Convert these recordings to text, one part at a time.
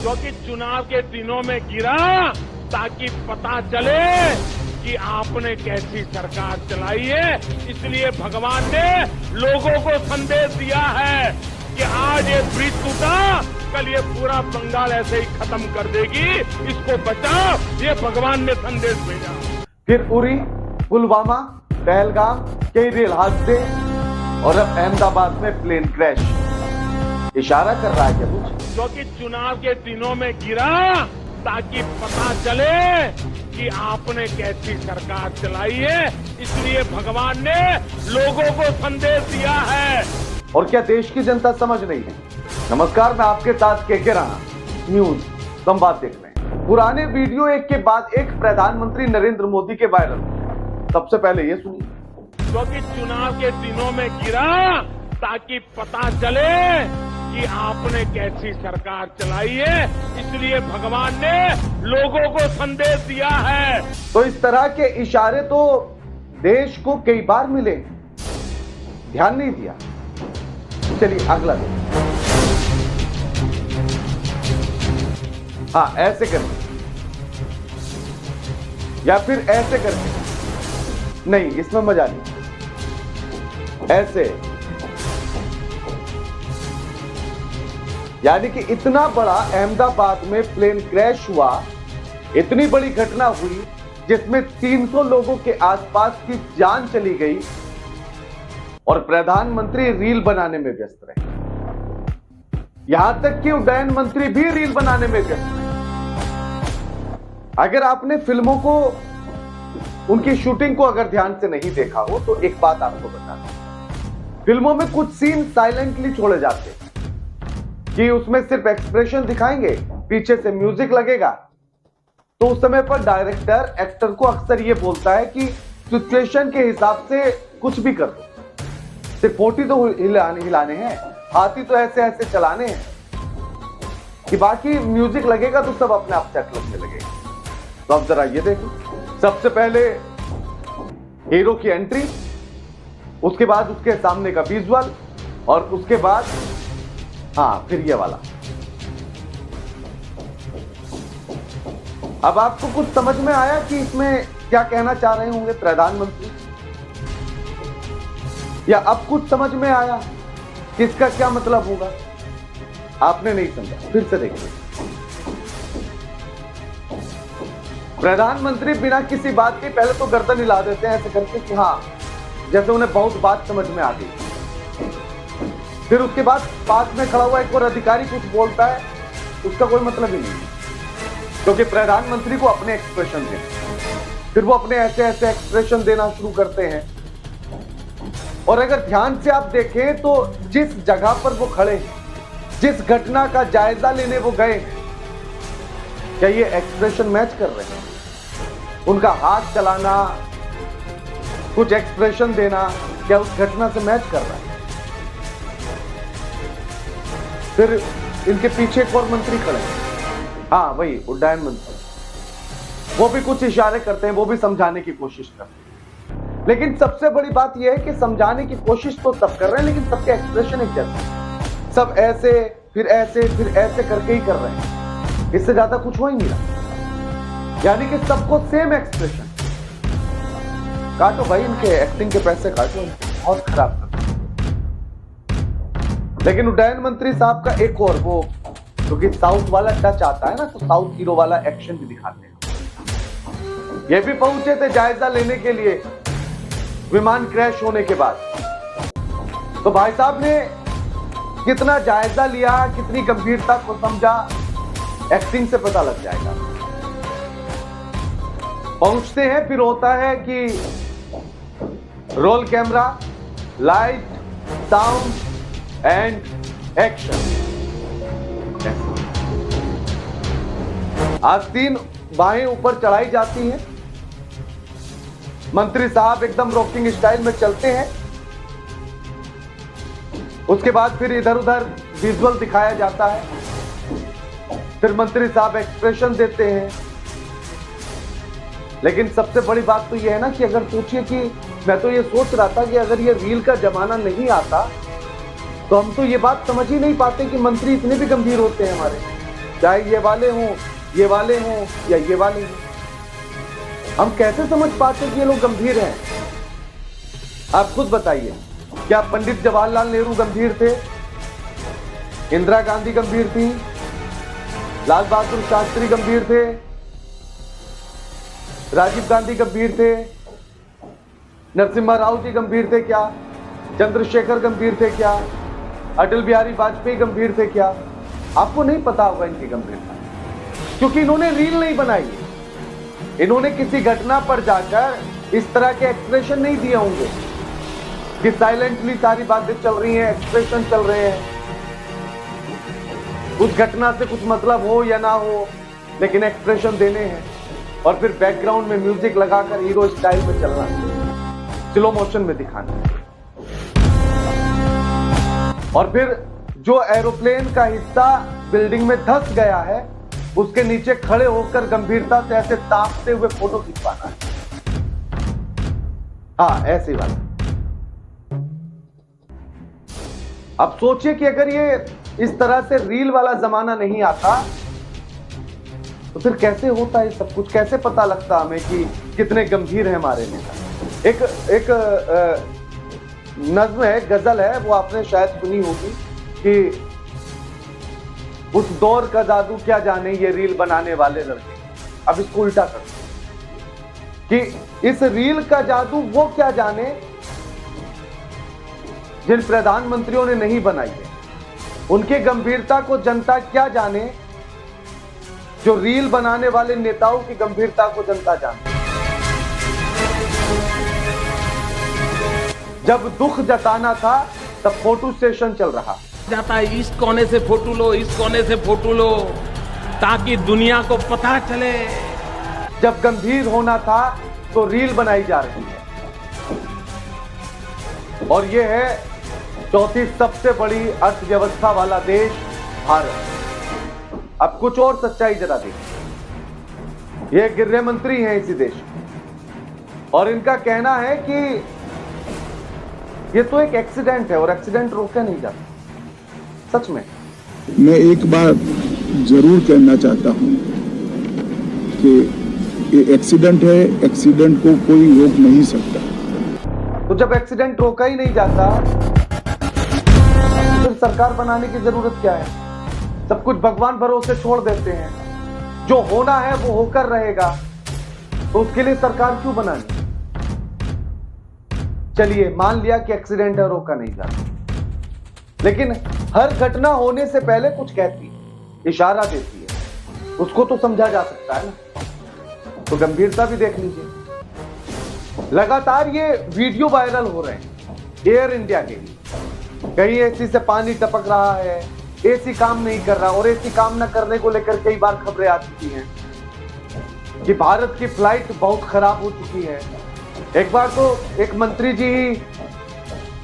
क्योंकि चुनाव के दिनों में गिरा ताकि पता चले कि आपने कैसी सरकार चलाई है। इसलिए भगवान ने लोगों को संदेश दिया है कि आज ये ब्रिज टूटा, कल ये पूरा बंगाल ऐसे ही खत्म कर देगी, इसको बचाओ। ये भगवान ने संदेश भेजा। फिर उरी, पुलवामा, पहलगाम, कई रेल हादसे और अब अहमदाबाद में प्लेन क्रैश। इशारा कर रहा है क्या कुछ? क्योंकि चुनाव के दिनों में गिरा ताकि पता चले कि आपने कैसी सरकार चलाई है। इसलिए भगवान ने लोगों को संदेश दिया है। और क्या देश की जनता समझ नहीं है? नमस्कार, मैं आपके साथ के राणा न्यूज संवाद देख रहे हैं। पुराने वीडियो एक के बाद एक प्रधानमंत्री नरेंद्र मोदी के वायरल। सबसे पहले ये सुनिए। क्योंकि चुनाव के दिनों में गिरा ताकि पता चले कि आपने कैसी सरकार चलाई है। इसलिए भगवान ने लोगों को संदेश दिया है। तो इस तरह के इशारे तो देश को कई बार मिले, ध्यान नहीं दिया। चलिए अगला देखिए। हाँ, ऐसे करके या फिर ऐसे करके नहीं, इसमें मजा नहीं। ऐसे, यानी कि इतना बड़ा अहमदाबाद में प्लेन क्रैश हुआ, इतनी बड़ी घटना हुई जिसमें 300 लोगों के आसपास की जान चली गई और प्रधानमंत्री रील बनाने में व्यस्त रहे। यहां तक कि उड्डयन मंत्री भी रील बनाने में व्यस्त रहे। अगर आपने फिल्मों को, उनकी शूटिंग को अगर ध्यान से नहीं देखा हो तो एक बात आपको बता दूं, फिल्मों में कुछ सीन साइलेंटली छोड़े जाते हैं कि उसमें सिर्फ एक्सप्रेशन दिखाएंगे, पीछे से म्यूजिक लगेगा। तो उस समय पर डायरेक्टर एक्टर को अक्सर यह बोलता है कि सिचुएशन के हिसाब से कुछ भी कर दो, सिर्फ फोटी तो हिलाने हैं, हाथी तो ऐसे ऐसे चलाने हैं कि बाकी म्यूजिक लगेगा तो सब अपने आप सेट लगने लगेगा। तो अब जरा ये देखो, सबसे पहले हीरो की एंट्री, उसके बाद उसके सामने का विजुअल और उसके बाद हाँ फिर ये वाला। अब आपको कुछ समझ में आया कि इसमें क्या कहना चाह रहे होंगे प्रधानमंत्री? या अब कुछ समझ में आया कि इसका क्या मतलब होगा? आपने नहीं समझा, फिर से देखिए। प्रधानमंत्री बिना किसी बात के पहले तो गर्दन हिला देते हैं ऐसे करके कि हाँ, जैसे उन्हें बहुत बात समझ में आ गई। फिर उसके बाद पास में खड़ा हुआ एक और अधिकारी कुछ बोलता है, उसका कोई मतलब ही नहीं, क्योंकि प्रधानमंत्री को अपने एक्सप्रेशन देना। फिर वो अपने ऐसे ऐसे एक्सप्रेशन देना शुरू करते हैं। और अगर ध्यान से आप देखें तो जिस जगह पर वो खड़े हैं, जिस घटना का जायजा लेने वो गए हैं, क्या ये एक्सप्रेशन मैच कर रहे हैं? उनका हाथ चलाना, कुछ एक्सप्रेशन देना, क्या उस घटना से मैच कर रहा है? फिर इनके पीछे एक और मंत्री खड़े हैं, हाँ वही उड्डयन मंत्री, वो भी कुछ इशारे करते हैं, वो भी समझाने की कोशिश करते हैं। लेकिन सबसे बड़ी बात यह है कि समझाने की कोशिश तो सब कर रहे हैं, लेकिन सबके एक्सप्रेशन एक जैसे, सब ऐसे फिर ऐसे फिर ऐसे करके ही कर रहे हैं। इससे ज्यादा कुछ हो ही नहीं रहा, यानी कि सबको सेम एक्सप्रेशन। काटो भाई, इनके एक्टिंग के पैसे काटो, बहुत खराब करते। लेकिन उड्डयन मंत्री साहब का एक और वो, क्योंकि साउथ वाला टच आता है ना, तो साउथ हीरो वाला एक्शन भी दिखाते हैं। ये भी पहुंचे थे जायजा लेने के लिए विमान क्रैश होने के बाद। तो भाई साहब ने कितना जायजा लिया, कितनी गंभीरता को समझा, एक्टिंग से पता लग जाएगा। पहुंचते हैं, फिर होता है कि roll camera, light, sound and action. आज 3 बाहें ऊपर चढ़ाई जाती हैं, मंत्री साहब एकदम रॉकिंग स्टाइल में चलते हैं। उसके बाद फिर इधर उधर विजुअल दिखाया जाता है, फिर मंत्री साहब एक्सप्रेशन देते हैं। लेकिन सबसे बड़ी बात तो यह है ना कि अगर पूछिए कि मैं तो ये सोच रहा था कि अगर ये रील का जमाना नहीं आता तो हम तो ये बात समझ ही नहीं पाते कि मंत्री इतने भी गंभीर होते हैं हमारे। चाहे ये वाले हों या ये वाले हों। हम कैसे समझ पाते कि ये लोग गंभीर हैं? आप खुद बताइए, क्या पंडित जवाहरलाल नेहरू गंभीर थे? इंदिरा गांधी गंभीर थी? लाल बहादुर शास्त्री गंभीर थे? राजीव गांधी गंभीर थे? नरसिम्हा राव जी गंभीर थे क्या? चंद्रशेखर गंभीर थे क्या? अटल बिहारी वाजपेयी गंभीर थे क्या? आपको नहीं पता होगा इनकी गंभीरता, क्योंकि इन्होंने रील नहीं बनाई। इन्होंने किसी घटना पर जाकर इस तरह के एक्सप्रेशन नहीं दिए होंगे कि साइलेंटली सारी बातें चल रही हैं, एक्सप्रेशन चल रहे हैं, उस घटना से कुछ मतलब हो या ना हो, लेकिन एक्सप्रेशन देने हैं और फिर बैकग्राउंड में म्यूजिक लगाकर हीरो स्टाइल में चलना, स्लो मोशन में दिखाना। और फिर जो एरोप्लेन का हिस्सा बिल्डिंग में धंस गया है, उसके नीचे खड़े होकर गंभीरता से ऐसे ताकते हुए फोटो खिंचवाना है। हाँ, ऐसे वाला। अब सोचिए कि अगर ये इस तरह से रील वाला जमाना नहीं आता तो फिर कैसे होता है सब कुछ? कैसे पता लगता हमें कि कितने गंभीर है हमारे नेता? एक नज्म है, गजल है, वो आपने शायद सुनी होगी कि उस दौर का जादू क्या जाने ये रील बनाने वाले लड़के। अब इसको उल्टा कर कि इस रील का जादू वो क्या जाने जिन प्रधानमंत्रियों ने नहीं बनाई है। उनकी गंभीरता को जनता क्या जाने जो रील बनाने वाले नेताओं की गंभीरता को जनता जाने। जब दुख जताना था तब फोटो सेशन चल रहा जाता है, इस कोने से फोटो लो, इस कोने से फोटो लो, ताकि दुनिया को पता चले। जब गंभीर होना था तो रील बनाई जा रही है। और यह है चौथी सबसे बड़ी अर्थव्यवस्था वाला देश भारत। अब कुछ और सच्चाई जरा देखिए। ये गृह मंत्री हैं इसी देश और इनका कहना है कि ये तो एक एक्सीडेंट है और एक्सीडेंट रोका नहीं जाता। सच में मैं एक बात जरूर कहना चाहता हूं कि ये एक्सीडेंट है, एक्सीडेंट को कोई रोक नहीं सकता। तो जब एक्सीडेंट रोका ही नहीं जाता तो फिर सरकार बनाने की जरूरत क्या है? सब कुछ भगवान भरोसे छोड़ देते हैं। जो होना है वो होकर रहेगा, तो उसके लिए सरकार क्यों बनानी? चलिए मान लिया कि एक्सीडेंट है, रोका नहीं जाता, लेकिन हर घटना होने से पहले कुछ कहती है, इशारा देती है, उसको तो समझा जा सकता है ना। तो गंभीरता भी देख लीजिए। लगातार ये वीडियो वायरल हो रहे हैं एयर इंडिया के। कहीं एसी से पानी टपक रहा है, एसी काम नहीं कर रहा, और एसी काम न करने को लेकर कई बार खबरें आ चुकी हैं कि भारत की फ्लाइट बहुत खराब हो चुकी है। एक बार तो एक मंत्री जी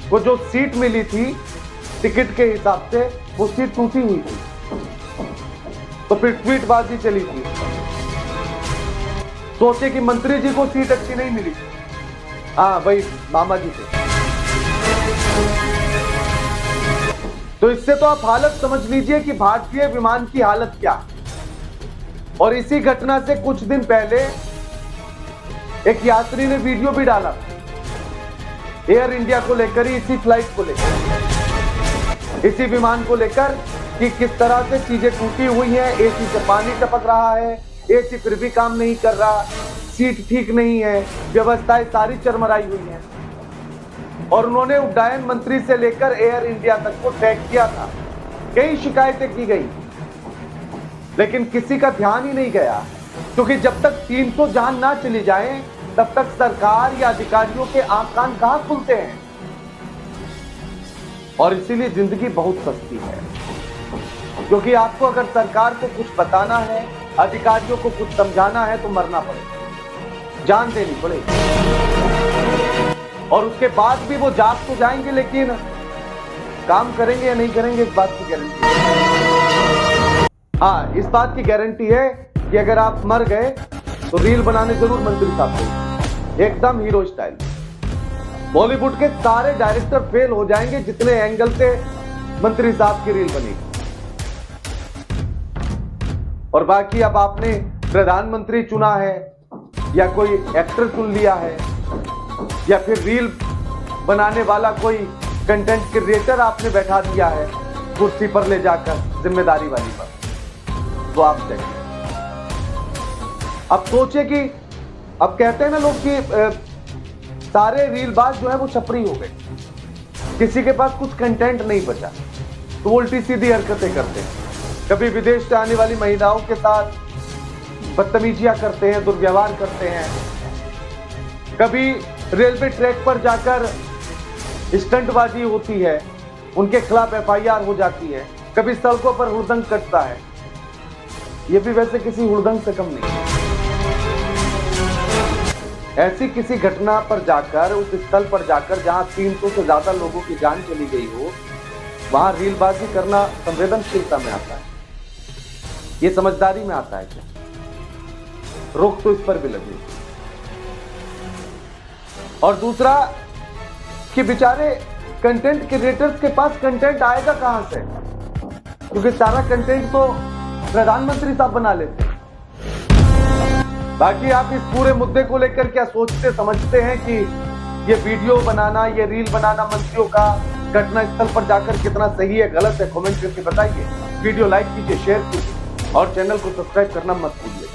को जो सीट मिली थी टिकट के हिसाब से, वो सीट टूटी हुई थी, तो फिर ट्वीटबाजी चली थी। सोचे कि मंत्री जी को सीट अच्छी नहीं मिली। हाँ भाई, मामा जी थे। तो इससे तो आप हालत समझ लीजिए कि भारतीय विमान की हालत क्या है। और इसी घटना से कुछ दिन पहले एक यात्री ने वीडियो भी डाला एयर इंडिया को लेकर ही, इसी फ्लाइट को लेकर, इसी विमान को लेकर कि किस तरह से चीजें टूटी हुई हैं, एसी से पानी टपक रहा है, एसी फिर भी काम नहीं कर रहा, सीट ठीक नहीं है, व्यवस्थाएं सारी चरमराई हुई हैं। और उन्होंने उड्डयन मंत्री से लेकर एयर इंडिया तक को ट्रैक किया था। कई शिकायतें की गई, लेकिन किसी का ध्यान ही नहीं गया, क्योंकि जब तक 300 जान ना चली जाए तब तक सरकार या अधिकारियों के आंख कान कहां खुलते हैं। और इसीलिए जिंदगी बहुत सस्ती है, क्योंकि आपको अगर सरकार को कुछ बताना है, अधिकारियों को कुछ समझाना है, तो मरना पड़ेगा, जान देनी पड़ेगी। और उसके बाद भी वो जाग तो जाएंगे, लेकिन काम करेंगे या नहीं करेंगे इस बात की गारंटी है। हाँ, इस बात की गारंटी है कि अगर आप मर गए तो रील बनाने जरूर मंत्री साहब को, एकदम हीरो स्टाइल। बॉलीवुड के सारे डायरेक्टर फेल हो जाएंगे जितने एंगल से मंत्री साहब की रील बनेगी। और बाकी अब आपने प्रधानमंत्री चुना है या कोई एक्टर चुन लिया है या फिर रील बनाने वाला कोई कंटेंट क्रिएटर आपने बैठा दिया है कुर्सी पर ले जाकर जिम्मेदारी वाली पर, तो आप देखिए। अब सोचे कि अब कहते हैं ना लोग कि सारे रीलबाज जो है वो छपरी हो गए, किसी के पास कुछ कंटेंट नहीं बचा तो वो उल्टी सीधी हरकतें करते हैं। कभी विदेश से आने वाली महिलाओं के साथ बदतमीजियां करते हैं, दुर्व्यवहार करते हैं, कभी रेलवे ट्रैक पर जाकर स्टंटबाजी होती है, उनके खिलाफ एफआईआर हो जाती है, कभी सड़कों पर हुड़दंग कटता है। यह भी वैसे किसी हुड़दंग से कम नहीं है। ऐसी किसी घटना पर जाकर, उस स्थल पर जाकर जहां 300 से ज्यादा लोगों की जान चली गई हो, वहां रीलबाजी करना संवेदनशीलता में आता है, ये समझदारी में आता है क्या? रोक तो इस पर भी लगी। और दूसरा कि बेचारे कंटेंट क्रिएटर्स के पास कंटेंट आएगा कहां से, क्योंकि सारा कंटेंट तो प्रधानमंत्री साहब बना लेते हैं। बाकी आप इस पूरे मुद्दे को लेकर क्या सोचते समझते हैं कि ये वीडियो बनाना, ये रील बनाना मंत्रियों का घटना स्थल पर जाकर कितना सही है, गलत है, कमेंट करके बताइए। वीडियो लाइक कीजिए, शेयर कीजिए और चैनल को सब्सक्राइब करना मत भूलिए।